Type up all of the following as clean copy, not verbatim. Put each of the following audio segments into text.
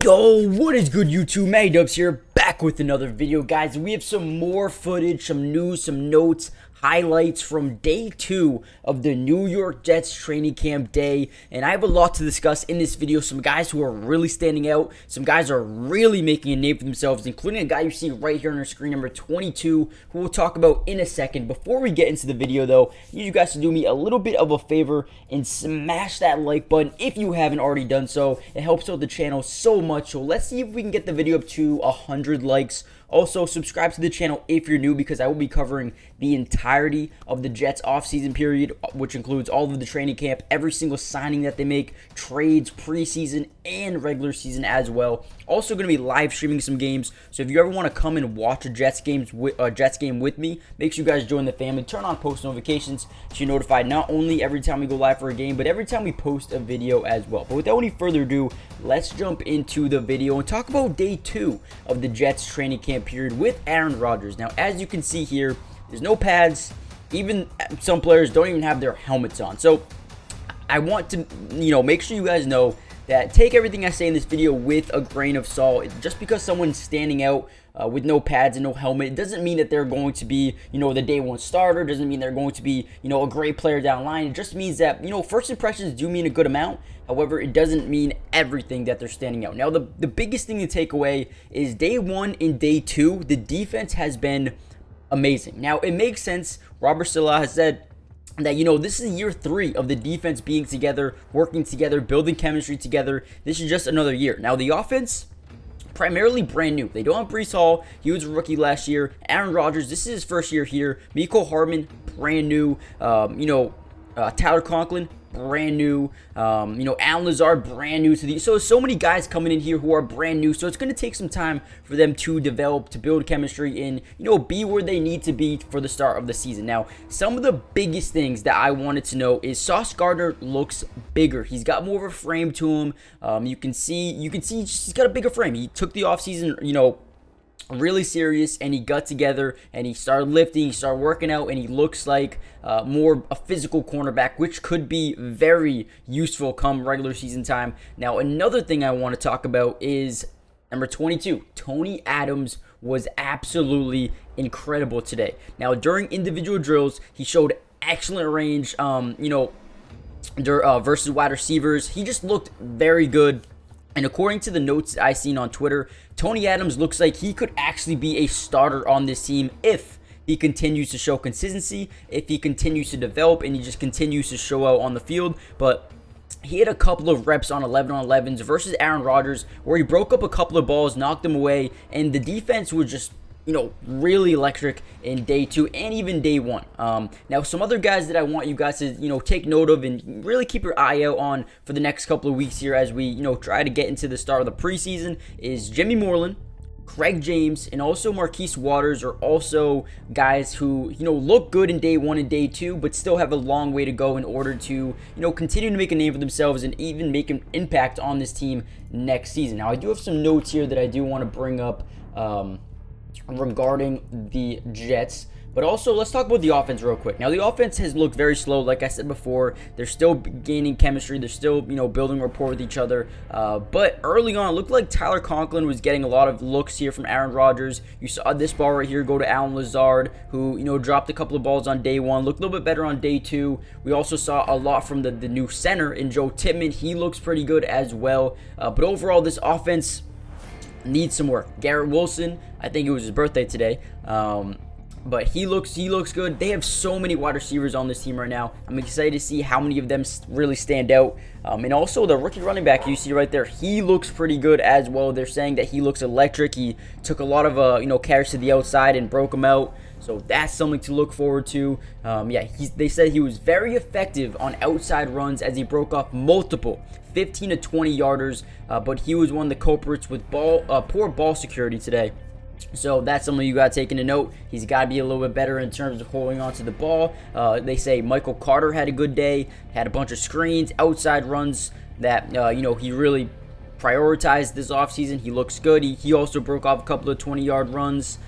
Yo, what is good, YouTube? Matty Dubs here, back with another video, guys. We have some more footage, some news, some notes, highlights from day 2 of the New York Jets training camp day, and I have a lot to discuss in this video. Some guys who are really standing out, some guys are really making a name for themselves, including a guy you see right here on our screen, number 22, who we'll talk about in a second. Before we get into the video, though, I need you guys to do me a little bit of a favor and smash that like button if you haven't already done so. It helps out the channel so much, so let's see if we can get the video up to 100 likes. Also, subscribe to the channel if you're new, because I will be covering the entirety of the Jets offseason period, which includes all of the training camp, every single signing that they make, trades, preseason, and regular season as well. Also going to be live streaming some games, so if you ever want to come and watch a Jets game with me, make sure you guys join the family. Turn on post notifications so you're notified not only every time we go live for a game, but every time we post a video as well. But without any further ado, let's jump into the video and talk about day 2 of the Jets training camp period with Aaron Rodgers. Now, as you can see here, there's no pads. Even some players don't even have their helmets on. So I want to, make sure you guys know that take everything I say in this video with a grain of salt. Just because someone's standing out with no pads and no helmet, it doesn't mean that they're going to be, the day 1 starter. Doesn't mean they're going to be, a great player down the line. It just means that, first impressions do mean a good amount. However, it doesn't mean everything that they're standing out. Now, the biggest thing to take away is day 1 and day 2, the defense has been amazing. Now, it makes sense. Robert Saleh has said that, this is year 3 of the defense being together, working together, building chemistry together. This is just another year. Now, the offense, primarily brand new. They don't have Breece Hall. He was a rookie last year. Aaron Rodgers, this is his first year here. Mecole Hardman, brand new. Tyler Conklin, brand new. Allen Lazard, brand new to the. So many guys coming in here who are brand new. So it's going to take some time for them to develop, to build chemistry, and be where they need to be for the start of the season. Now, some of the biggest things that I wanted to know is Sauce Gardner looks bigger. He's got more of a frame to him. You can see he's got a bigger frame. He took the offseason, really serious, and he got together and he started lifting, he started working out, and he looks like more a physical cornerback, which could be very useful come regular season time. Now, another thing I want to talk about is number 22, Tony Adams was absolutely incredible today. Now, during individual drills, he showed excellent range, versus wide receivers. He just looked very good. And according to the notes I seen on Twitter, Tony Adams looks like he could actually be a starter on this team if he continues to show consistency, if he continues to develop, and he just continues to show out on the field. But he had a couple of reps on 11-on-11s versus Aaron Rodgers where he broke up a couple of balls, knocked them away, and the defense was just really electric in day 2 and even day 1. Now, some other guys that I want you guys to, take note of and really keep your eye out on for the next couple of weeks here as we, try to get into the start of the preseason is Jimmy Moreland, Craig James, and also Marquise Waters are also guys who, look good in day 1 and day 2, but still have a long way to go in order to, continue to make a name for themselves and even make an impact on this team next season. Now, I do have some notes here that I do want to bring up, regarding the Jets, but also let's talk about the offense real quick. Now, the offense has looked very slow. Like I said before, they're still gaining chemistry. They're still, building rapport with each other. But early on, it looked like Tyler Conklin was getting a lot of looks here from Aaron Rodgers. You saw this ball right here go to Allen Lazard, who, dropped a couple of balls on day 1, looked a little bit better on day 2. We also saw a lot from the new center in Joe Tippmann. He looks pretty good as well. But overall, this offense needs some work. Garrett Wilson, I think it was his birthday today, but he looks good. They have so many wide receivers on this team right now. I'm excited to see how many of them really stand out. And also the rookie running back you see right there, he looks pretty good as well. They're saying that he looks electric. He took a lot of carries to the outside and broke them out. So that's something to look forward to. They said he was very effective on outside runs as he broke off multiple 15 to 20 yarders, but he was one of the culprits with poor ball security today. So that's something you got to take into note. He's got to be a little bit better in terms of holding on to the ball. They say Michael Carter had a good day, had a bunch of screens, outside runs that, he really prioritized this offseason. He looks good. He also broke off a couple of 20-yard runs.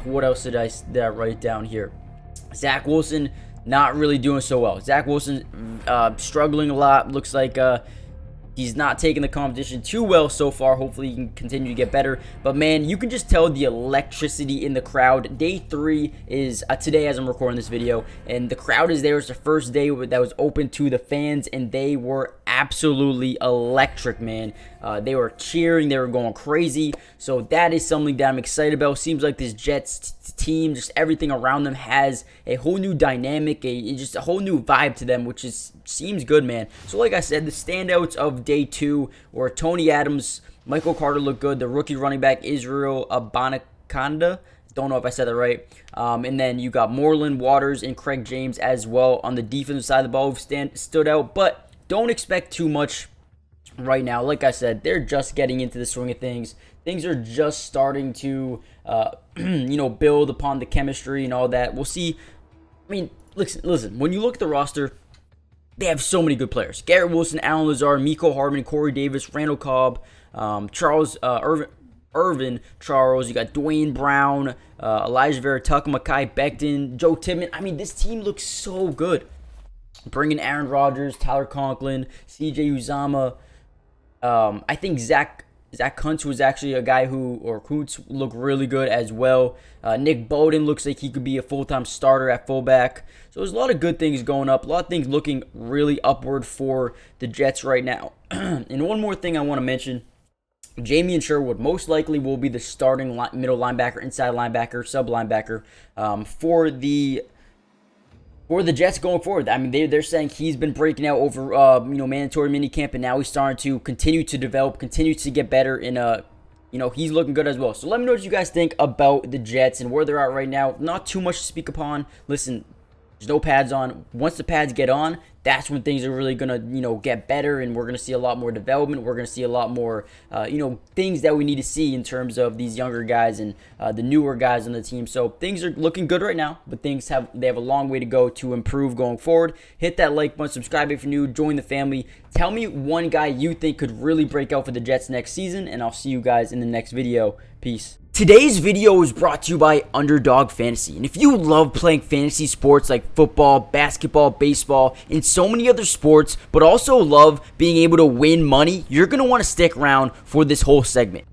What else did I write down here? Zach Wilson, not really doing so well. Zach Wilson struggling a lot. Looks like He's not taking the competition too well so far. Hopefully he can continue to get better. But man, you can just tell the electricity in the crowd. Day 3 is today as I'm recording this video. And the crowd is there. It's the first day that was open to the fans. And they were absolutely electric, man. They were cheering. They were going crazy. So that is something that I'm excited about. Seems like this Jets team, just everything around them has a whole new dynamic, just a whole new vibe to them, which seems good, man. So like I said, the standouts of day 2 were Tony Adams, Michael Carter looked good, the rookie running back Israel Abanikanda, don't know if I said that right, and then you got Moreland, Waters, and Craig James as well on the defensive side of the ball who stood out, but don't expect too much right now. Like I said, they're just getting into the swing of things. Things are just starting to, build upon the chemistry and all that. We'll see. I mean, listen. When you look at the roster, they have so many good players: Garrett Wilson, Alan Lazard, Miko Hardman, Corey Davis, Randall Cobb, Charles Irvin Charles. You got Dwayne Brown, Elijah Vera, Tucker Mackay, Becton, Joe Tippmann. I mean, this team looks so good. Bringing Aaron Rodgers, Tyler Conklin, C.J. Uzama. I think Zach Kuntz was actually a guy Kuntz looked really good as well. Nick Bowden looks like he could be a full-time starter at fullback. So there's a lot of good things going up. A lot of things looking really upward for the Jets right now. And one more thing I want to mention. Jamien Sherwood most likely will be the starting middle linebacker, inside linebacker, sub linebacker for the Jets going forward. I mean, they're saying he's been breaking out over mandatory minicamp, and now he's starting to continue to develop, continue to get better he's looking good as well. So let me know what you guys think about the Jets and where they're at right now. Not too much to speak upon. Listen, there's no pads on. Once the pads get on, that's when things are really going to, get better, and we're going to see a lot more development. We're going to see a lot more, things that we need to see in terms of these younger guys and the newer guys on the team. So things are looking good right now, but they have a long way to go to improve going forward. Hit that like button, subscribe if you're new, join the family. Tell me one guy you think could really break out for the Jets next season, and I'll see you guys in the next video. Peace. Today's video is brought to you by Underdog Fantasy. And if you love playing fantasy sports like football, basketball, baseball, and so many other sports, but also love being able to win money, you're going to want to stick around for this whole segment.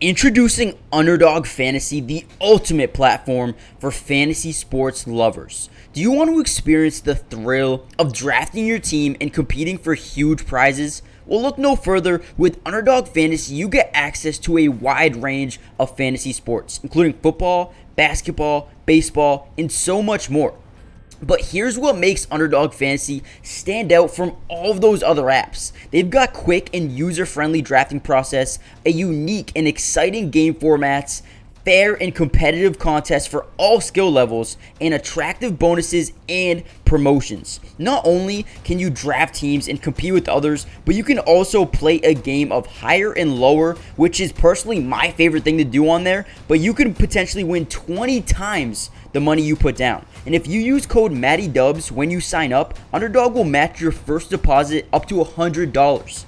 Introducing Underdog Fantasy, the ultimate platform for fantasy sports lovers. Do you want to experience the thrill of drafting your team and competing for huge prizes? Well, look no further. With Underdog Fantasy, you get access to a wide range of fantasy sports, including football, basketball, baseball, and so much more. But here's what makes Underdog Fantasy stand out from all of those other apps. They've got quick and user-friendly drafting process, a unique and exciting game formats, fair and competitive contests for all skill levels, and attractive bonuses and promotions. Not only can you draft teams and compete with others, but you can also play a game of higher and lower, which is personally my favorite thing to do on there, but you can potentially win 20 times the money you put down. And if you use code MattyDubs when you sign up, Underdog will match your first deposit up to $100.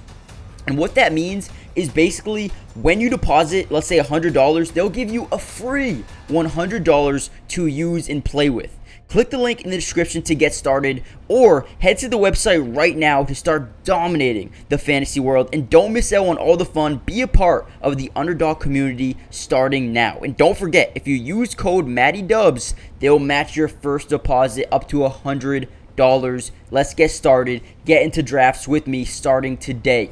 And what that means is basically when you deposit, let's say $100, they'll give you a free $100 to use and play with. Click the link in the description to get started, or head to the website right now to start dominating the fantasy world. And don't miss out on all the fun. Be a part of the Underdog community starting now. And don't forget, if you use code MattyDubs, they'll match your first deposit up to $100. Let's get started. Get into drafts with me starting today.